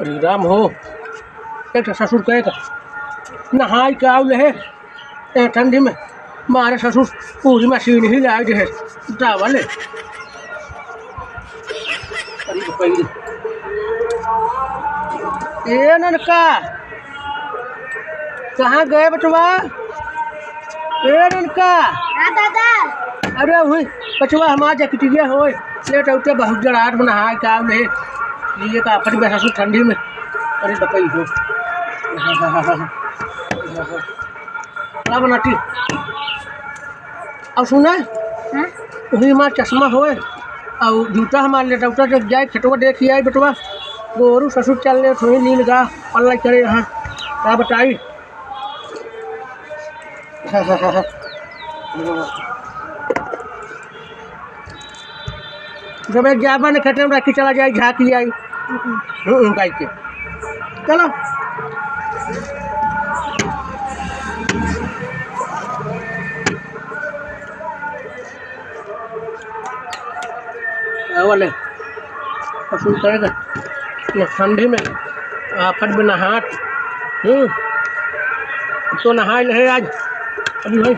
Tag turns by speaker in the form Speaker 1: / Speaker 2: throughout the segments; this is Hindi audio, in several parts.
Speaker 1: अरे राम हो एक ससुर कहेगा नहाई के आउ ले ठंडी में मारे ससुर पूरी मशीन ही लाए है वाले ये ननका कहाँ गए बचवा ए ननका
Speaker 2: दादा
Speaker 1: अरे वही बचवा हमारा जकटिया हो लेट उठे बहुत जड़ाट में नहाए के आउ ले ये का अपनी बैठा ससुर ठंडी में अरे बकई हो क्या बनाती अब सुना वही हमारा चश्मा होए और जूता हमारे लेटा उठा जब जाए खेतवा देखी आई बेटवा गोरू ससुर चल रहे थोड़ी नील गा पल्ला करे यहाँ क्या बताई जब एक जाबा ने खेते में रखी चला जाए झाँकी आई गाय के चलो वाले पसंद करेगा ठंडी में आफत में नहाट तो नहा ले आज अभी भाई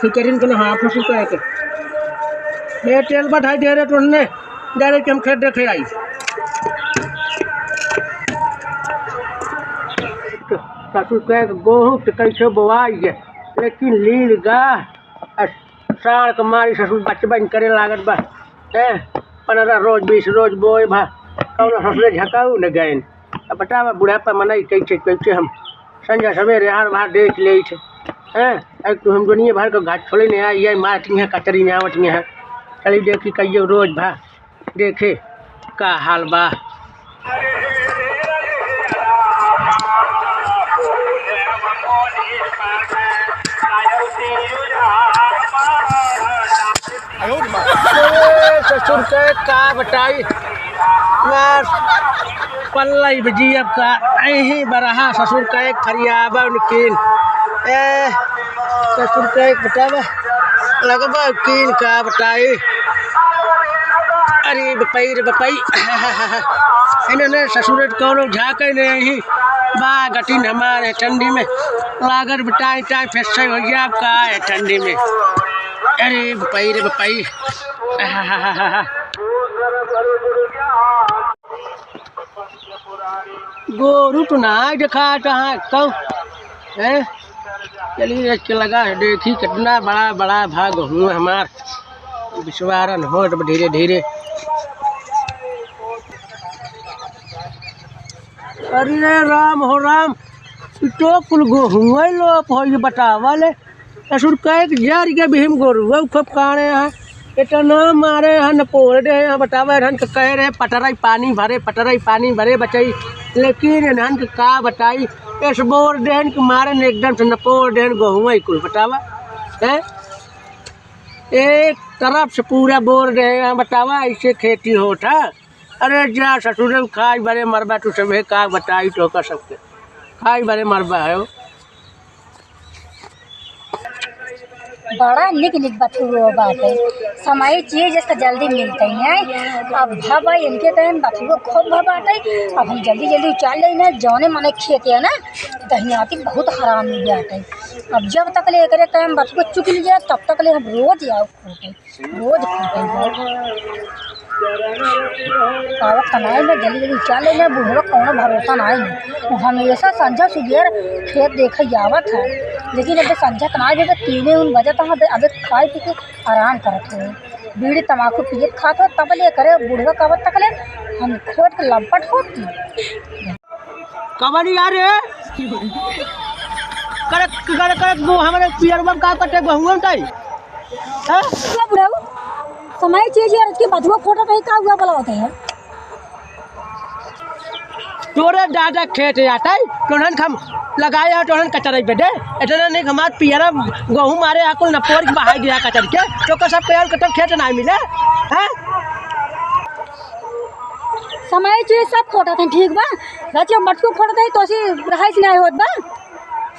Speaker 1: फिक्रिन को नहा पसंद करेगा ये तेल बढ़ाई दे रहे तो उन्होंने डायरेक्ट हम खेत देखे आई ससुर कह गेहूँ तो कैसे बोआई है लेकिन लील गा साड़ के मारी ससुर बचबन करे लागत बा 15 रोज 20 रोज बोए भा कौन ससुरे झकाऊ न गए अब बतावा बुढ़ापा मनाई कैसे हम संजा सवेरे हार बाहर देख ले एक तो हम दुनिया भर को घाट छोड़े नहीं आई मारती हैं कचरी नहीं आवती हैं चली देखी कहिए रोज भा देखे का हाल बा ससुर के का बताई मैं पल्ला बजी अब का यही बरहा ससुर का एक खरियाबा कीन ससुर का एक बतावा लगभग कीन का बताई अरे बपई रे बपई इन्होंने ससुर कौन झाँक नहीं बा गटीन हमारे ठंडी में लागत बताई टाइम फैसे हो गया आपका है ठंडी में अरे बपई रे बपई गोरू तो ना देखा कहाँ कौन है चलिए लगा देखी कितना बड़ा बड़ा भाग हूँ हमार विश्वारन हो धीरे धीरे अरे राम हो राम तो कुल गोहुआ लोप हो बतावा ले ससुर कह जार के भीम गोरू खूब काणे हैं इतना मारे हन पोड़ दे बतावा हन कह रहे पटराई पानी भरे बचाई लेकिन हन का बताई इस बोर देन के मारे ने एकदम से नपोर देन गहुआ कुल बतावा है एक तरफ से पूरा बोर दे बतावा ऐसे खेती होता अरे जा ससुर खाई बड़े मरबा तू सब का बताई तो का सबके खाई बड़े मरबा है
Speaker 2: बड़ा निक निक बथुआ बात है समय चीज इसका जल्दी मिलते हैं अब भबा इनके टाइम बथुआ खूब भबाटे अब हम जल्दी जल्दी उचाल लें ना जौने मने खेते हैं ना दहियाती बहुत हराम मिल जाते हैं अब जब तक ले करे टाइम बथुआ चुक ली जाए तब तक ले हम रोज आओ खोटे रोज आवत तनाई में जल्दी जल्दी उचाल लेना बूढ़ा कौन भरोसा नहीं हमेशा संझा सुबह खेत देखे जावत है लेकिन अब संझा तनाई जब 3 बजे तक अब खाए पी के आराम करते हैं बीड़ी तम्बाकू पिए खाते तब ले करे बूढ़ा कब तक ले हम खोट के लपट होती
Speaker 1: कबनी यार करक करक करक वो हमारे पियरवा का कटे बहुआ ताई हां
Speaker 2: क्या बुढ़ा समय चीज यार इसके बधुआ फोटो पे का हुआ बोला होते हैं
Speaker 1: तोरे दादा खेत आता है तोहन हम लगाया तोहन कचराई पे दे इतना नहीं हमार पियरा गहूं मारे आकुल नपोर के बहाई दिया कचर के तो का सब पेड़ कटक खेत ना मिले हैं
Speaker 2: समय चीज सब फोटो थे ठीक बा गचे मटको फोटो थे तो सी रहाई से नहीं होत बा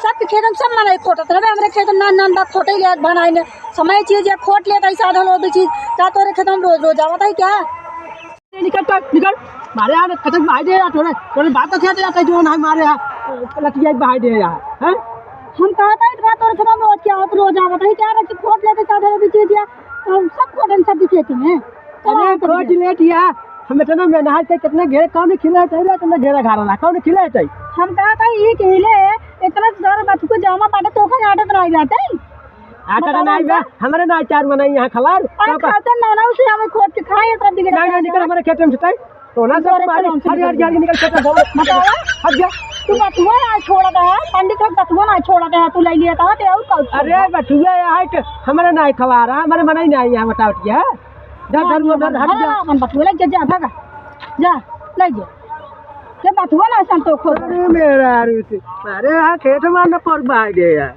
Speaker 2: सब खेत में सब मनाई खोट रहे हमारे खेत में नान बा खोटे ले बनाई ने समय चीज या खोट लेता ही साधन हो भी चीज का तोरे खेत में रोज रोज आवता है क्या
Speaker 1: निकल मारे यार कतक भाई दे यार थोड़े थोड़े बात क्या जाता जो ना मारे यार लटिया भाई दे यार हैं
Speaker 2: हम कहा था इतना तोड़ के रोज क्या रोज आवत है क्या रखी फोट लेते चादर भी दे दिया तो सब फोटन सब दिखेती हैं
Speaker 1: अरे कोच लेट यार हमें तो मैं नहा के कितने घेरे कौन खिलाए थे तुमने घेरा घारा ना कौन खिलाए थे
Speaker 2: हम कहा था ये कहले इतना सारा बात को जामा पाटे तो का आटत रह जाते
Speaker 1: आटा का नहीं बे हमारे ना चार बनाई यहाँ खबर
Speaker 2: खाता ना ना उसे हमें खोट के खाए तब दिखे
Speaker 1: नहीं निकल हमारे खेत में से तो ना सब मारे हर यार निकल खेत में
Speaker 2: बताओ
Speaker 1: हट जा
Speaker 2: तू बतुआ ना छोड़ा था पंडित का बतुआ ना छोड़ा था तू ले लिया था ते और
Speaker 1: अरे बटुआ हट हमारे ना खवा रहा हमारे मनाई नहीं है बताओ क्या जा घर में हट जा
Speaker 2: हम बतुआ ले जा भागा जा ले जा ये बतुआ ना संतो खो
Speaker 1: मेरा अरे खेत में न पर बाय गया